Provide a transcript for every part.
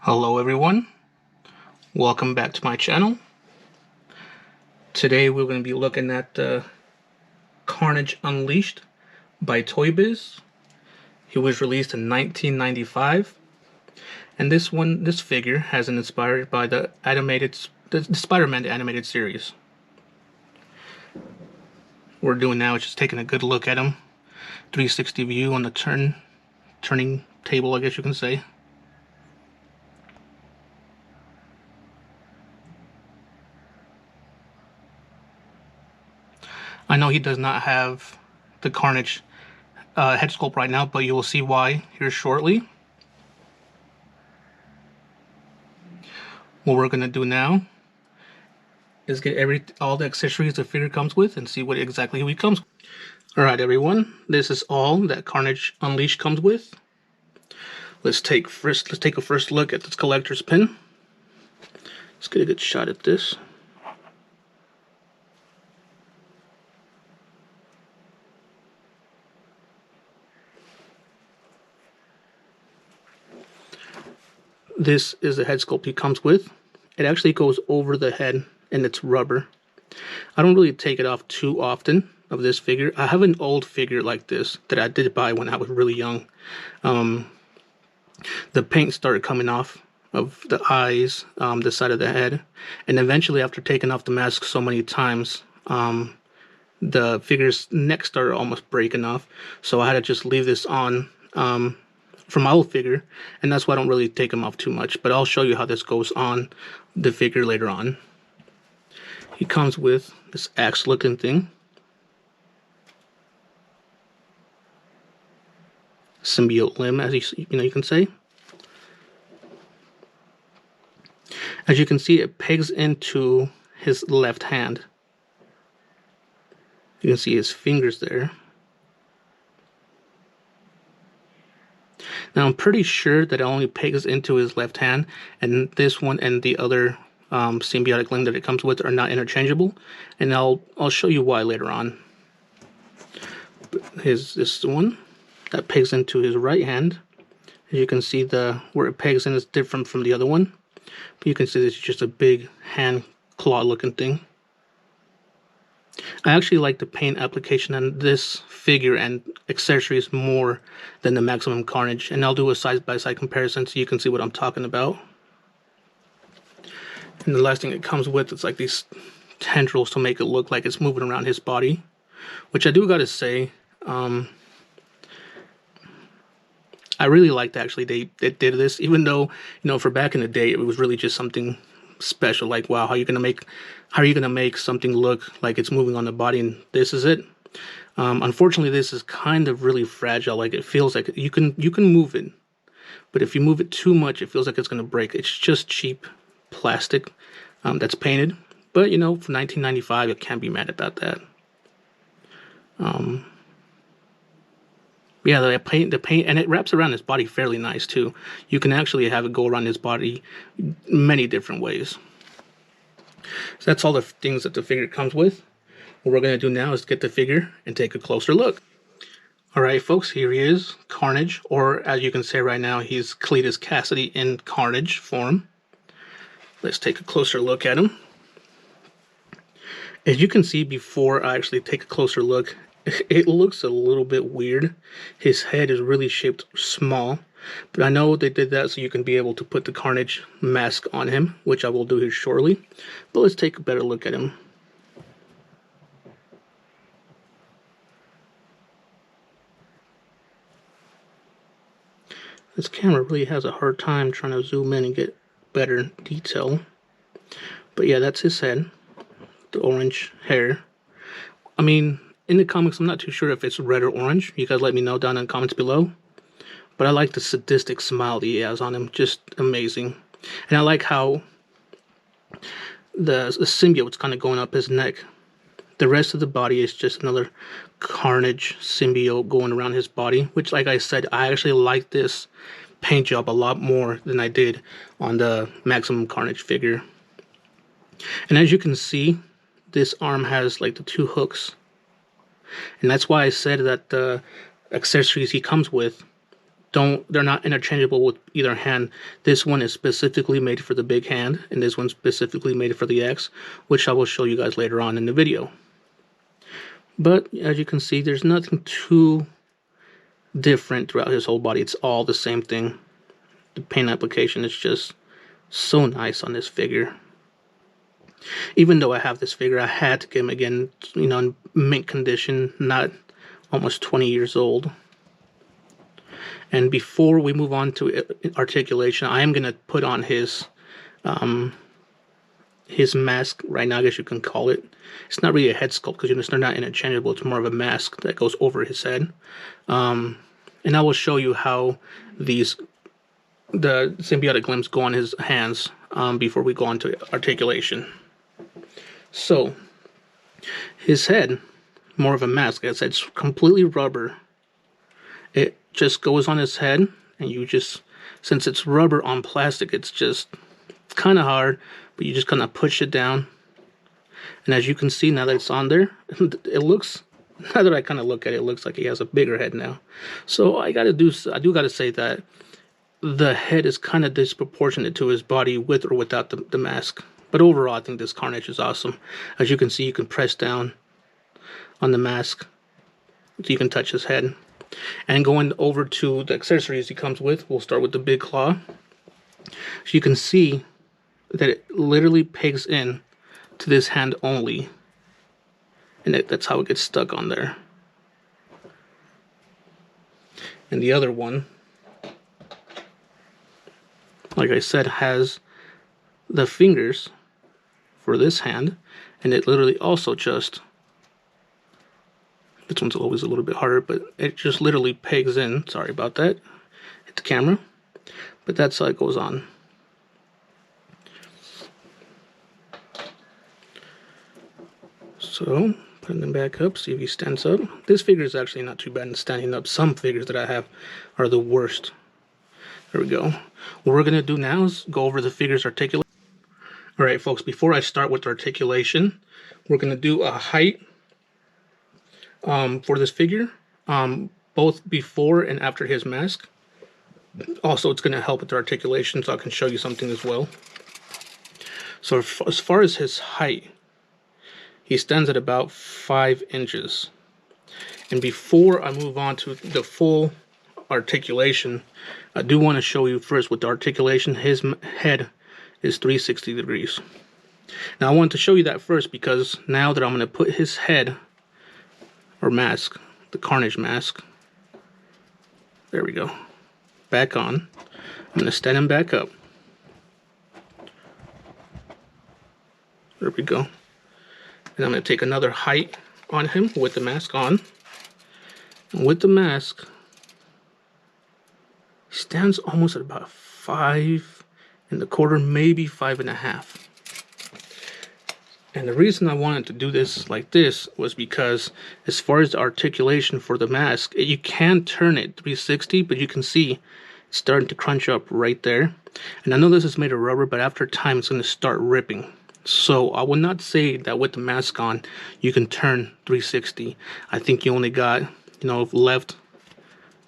Hello everyone, welcome back to my channel. Today we're going to be looking at Carnage Unleashed by Toybiz. He was released in 1995, and this figure has been inspired by the Spider-Man animated series. What we're doing now is just taking a good look at him, 360 view on the turning table, I guess you can say. I know he does not have the Carnage head sculpt right now, but you will see why here shortly. What we're going to do now is get all the accessories the figure comes with and see what exactly he comes with. Alright everyone, this is all that Carnage Unleashed comes with. Let's take a first look at this collector's pin. Let's get a good shot at this. This is the head sculpt he comes with. It actually goes over the head and it's rubber. I don't really take it off too often of this figure. I have an old figure like this that I did buy when I was really young. The paint started coming off of the eyes, the side of the head, and eventually after taking off the mask so many times, the figure's neck started almost breaking off, so I had to just leave this on from my old figure, and that's why I don't really take them off too much, but I'll show you how this goes on the figure later on. He comes with this axe looking thing, symbiote limb, as you can say. As you can see, it pegs into his left hand. You can see his fingers there. Now I'm pretty sure that it only pegs into his left hand, and this one and the other symbiotic limb that it comes with are not interchangeable, and I'll show you why later on. This one that pegs into his right hand, as you can see, where it pegs in is different from the other one, but you can see this is just a big hand claw looking thing. I actually like the paint application on this figure and accessories more than the Maximum Carnage, and I'll do a side-by-side comparison so you can see what I'm talking about. And the last thing it comes with is like these tendrils to make it look like it's moving around his body, which I do gotta say, I really liked actually they did this, even though, for back in the day it was really just something special. Like, wow, how are you gonna make something look like it's moving on the body, and this is it. Unfortunately, this is kind of really fragile. Like, it feels like you can move it, but if you move it too much, it feels like it's gonna break. It's just cheap plastic that's painted, but for 1995, you can't be mad about that. Yeah, the paint, and it wraps around his body fairly nice too. You can actually have it go around his body many different ways. So that's all the things that the figure comes with. What we're going to do now is get the figure and take a closer look. Alright folks, here he is, Carnage, or as you can say right now, he's Cletus Cassidy in Carnage form. Let's take a closer look at him. As you can see, before I actually take a closer look, it looks a little bit weird. His head is really shaped small, but I know they did that so you can be able to put the Carnage mask on him, which I will do here shortly. But let's take a better look at him. This camera really has a hard time trying to zoom in and get better detail. But yeah, that's his head. The orange hair. I mean, in the comics, I'm not too sure if it's red or orange. You guys let me know down in the comments below. But I like the sadistic smile that he has on him. Just amazing. And I like how the symbiote's kind of going up his neck. The rest of the body is just another Carnage symbiote going around his body. Which, like I said, I actually like this paint job a lot more than I did on the Maximum Carnage figure. And as you can see, this arm has like the 2 hooks. And that's why I said that the accessories he comes with they're not interchangeable with either hand. This one is specifically made for the big hand, and this one's specifically made for the X, which I will show you guys later on in the video. But as you can see, there's nothing too different throughout his whole body. It's all the same thing. The paint application is just so nice on this figure. Even though I have this figure, I had to get him again, you know, in mint condition, not almost 20 years old. And before we move on to articulation, I am going to put on his mask right now, I guess you can call it. It's not really a head sculpt because, you know, they're not interchangeable. It's more of a mask that goes over his head. And I will show you how the symbiotic limbs go on his hands before we go on to articulation. So, his head, more of a mask, like I said, it's completely rubber. It just goes on his head, and you just, since it's rubber on plastic, it's just kind of hard, but you just kind of push it down. And as you can see, now that it's on there, it looks, now that I kind of look at it, it looks like he has a bigger head now. So I do got to say that the head is kind of disproportionate to his body with or without the mask. But overall, I think this Carnage is awesome. As you can see, you can press down on the mask so you can touch his head. And going over to the accessories he comes with, we'll start with the big claw. So you can see that it literally pegs in to this hand only. And that's how it gets stuck on there. And the other one, like I said, has the fingers for this hand, and it literally also just, this one's always a little bit harder, but it just literally pegs in. Sorry about that, hit the camera, but that's how it goes on. So putting him back up, see if he stands up. This figure is actually not too bad in standing up. Some figures that I have are the worst. There we go. What we're going to do now is go over the figure's articulation. Alright folks, before I start with articulation, we're going to do a height for this figure, both before and after his mask. Also, it's going to help with the articulation, so I can show you something as well. So as far as his height, he stands at about 5 inches. And before I move on to the full articulation, I do want to show you first with the articulation, his head is 360 degrees. Now I want to show you that first because now that I'm going to put his head, or mask, the Carnage mask, there we go, back on, I'm going to stand him back up. There we go. And I'm going to take another height on him with the mask on. And with the mask, he stands almost at about 5.25, maybe 5.5. And the reason I wanted to do this like this was because as far as the articulation for the mask, you can turn it 360, but you can see it's starting to crunch up right there. And I know this is made of rubber, but after time it's going to start ripping. So I would not say that with the mask on you can turn 360. I think you only got, you know, left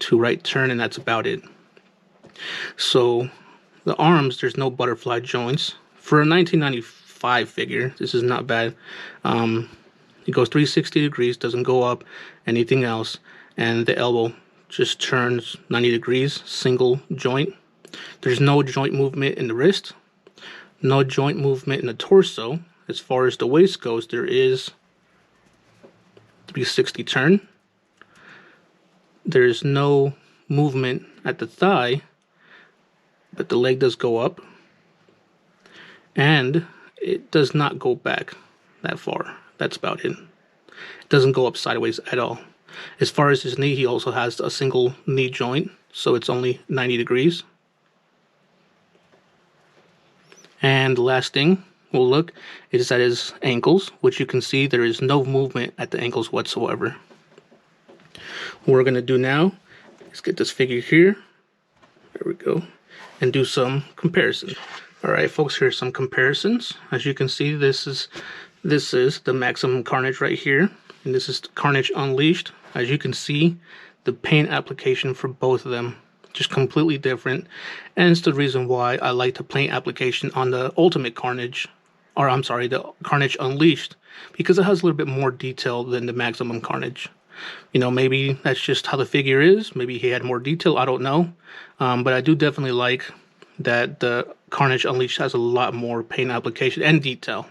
to right turn, and that's about it. So the arms, there's no butterfly joints. For a 1995 figure, this is not bad. It goes 360 degrees, doesn't go up anything else, and the elbow just turns 90 degrees, single joint. There's no joint movement in the wrist, no joint movement in the torso. As far as the waist goes, there is 360 turn. There's no movement at the thigh, but the leg does go up, and it does not go back that far. That's about it. It doesn't go up sideways at all. As far as his knee, he also has a single knee joint, so it's only 90 degrees. And the last thing we'll look is at his ankles, which you can see there is no movement at the ankles whatsoever. What we're going to do now is get this figure here, there we go, and do some comparisons. Alright folks, here's some comparisons. As you can see, this is the Maximum Carnage right here, and this is Carnage Unleashed. As you can see, the paint application for both of them just completely different. And it's the reason why I like the paint application on the Ultimate Carnage, or I'm sorry, the Carnage Unleashed, because it has a little bit more detail than the Maximum Carnage. You know, maybe that's just how the figure is. Maybe he had more detail, I don't know. But I do definitely like that the Carnage Unleashed has a lot more paint application and detail.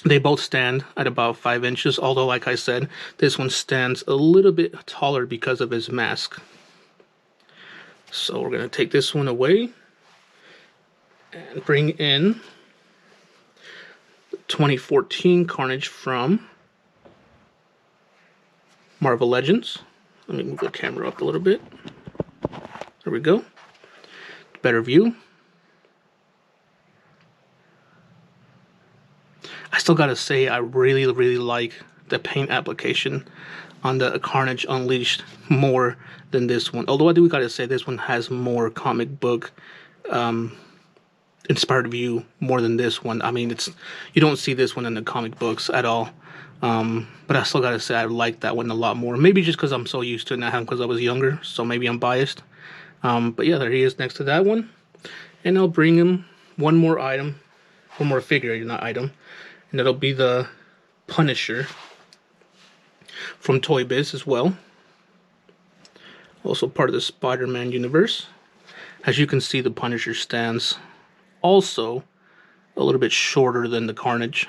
They both stand at about 5 inches, although, like I said, this one stands a little bit taller because of his mask. So we're going to take this one away and bring in 2014 Carnage from Marvel Legends. Let me move the camera up a little bit. There we go. Better view. I still gotta say, I really like the paint application on the Carnage Unleashed more than this one. Although I do gotta say, this one has more comic book inspired view more than this one. I mean, you don't see this one in the comic books at all. But I still gotta say, I like that one a lot more. Maybe just because I'm so used to it now because I was younger, so maybe I'm biased. But yeah, there he is next to that one. And I'll bring him one more figure, not item. And that'll be the Punisher from Toybiz as well. Also part of the Spider-Man universe. As you can see, the Punisher stands also a little bit shorter than the Carnage.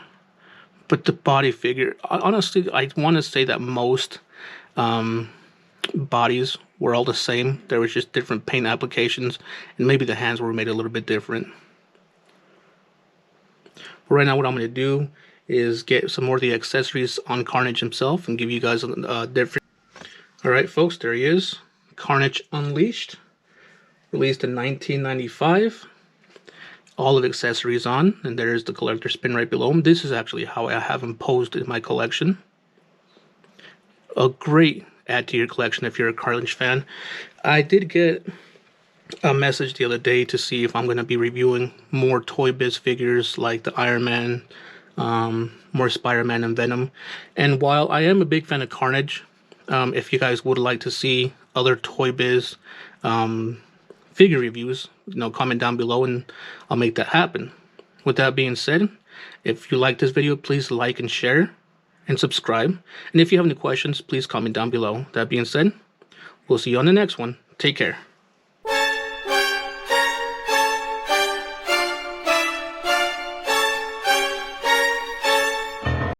But the body figure, honestly, I want to say that most bodies were all the same. There was just different paint applications, and maybe the hands were made a little bit different. Right now, what I'm going to do is get some more of the accessories on Carnage himself and give you guys a different... Alright folks, there he is. Carnage Unleashed. Released in 1995. All of the accessories on, and there's the collector spin right below him. This is actually how I have him posed in my collection. A great add to your collection if you're a Carnage fan. I did get a message the other day to see if I'm going to be reviewing more Toybiz figures like the Iron Man, more Spider-Man and Venom. And while I am a big fan of Carnage, if you guys would like to see other Toybiz figure reviews, comment down below and I'll make that happen. With that being said, if you like this video, please like and share and subscribe. And if you have any questions, please comment down below. That being said, we'll see you on the next one. Take care.